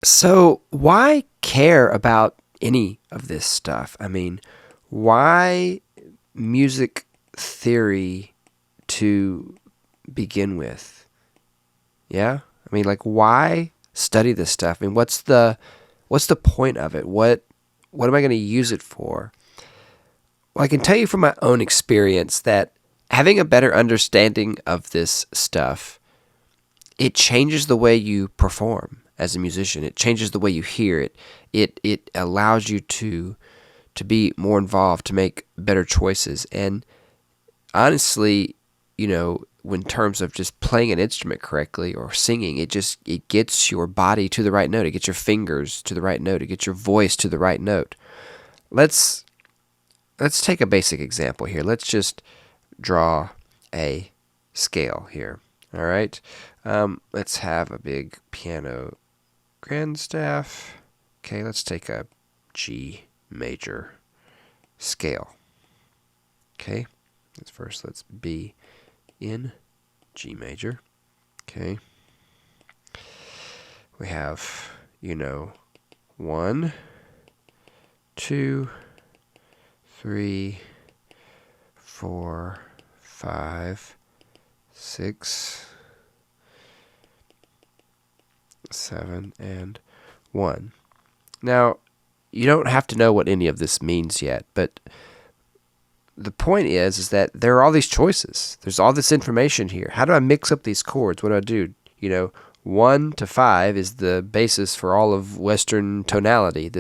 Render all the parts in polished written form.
So, why care about any of this stuff? I mean, why music theory to begin with? Yeah? I mean, like, why study this stuff? I mean, what's the point of it? What am I going to use it for? Well, I can tell you from my own experience that having a better understanding of this stuff, it changes the way you perform as a musician. It changes the way you hear it. It allows you to be more involved, to make better choices. And honestly, in terms of just playing an instrument correctly or singing, it gets your body to the right note. It gets your fingers to the right note. It gets your voice to the right note. Let's take a basic example here. Let's just draw a scale here. All right. Let's have a big piano grand staff. Okay, let's take a G major scale. Okay, let's be in G major. Okay, we have, 1, 2, 3, 4, 5, 6, 7, and 1. Now, you don't have to know what any of this means yet, but the point is that there are all these choices. There's all this information here. How do I mix up these chords? What do? 1 to 5 is the basis for all of Western tonality.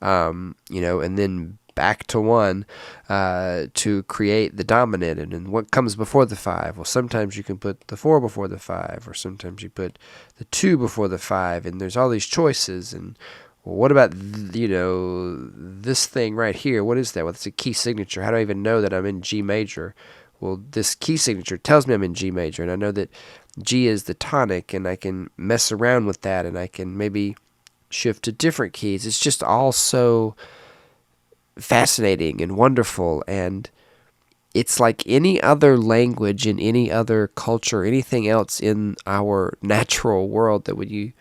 And then back to 1 to create the dominant. And what comes before the 5? Well, sometimes you can put the 4 before the 5, or sometimes you put the 2 before the 5, and there's all these choices. And well, what about, this thing right here? What is that? Well, it's a key signature. How do I even know that I'm in G major? Well, this key signature tells me I'm in G major, and I know that G is the tonic, and I can mess around with that, and I can maybe shift to different keys. It's just all so fascinating and wonderful, and it's like any other language in any other culture, anything else in our natural world, that when you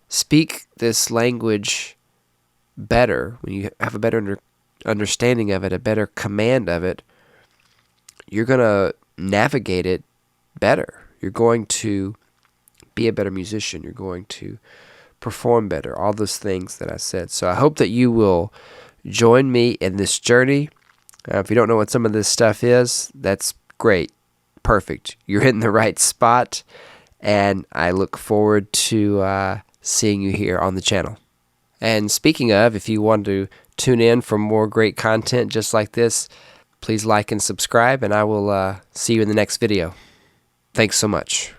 speak this language better, when you have a better understanding of it, a better command of it, you're going to navigate it better. You're going to be a better musician. You're going to perform better. All those things that I said. So I hope that you will join me in this journey. If you don't know what some of this stuff is, that's great. Perfect. You're in the right spot. And I look forward to seeing you here on the channel. And speaking of, if you want to tune in for more great content just like this, please like and subscribe, and I will see you in the next video. Thanks so much.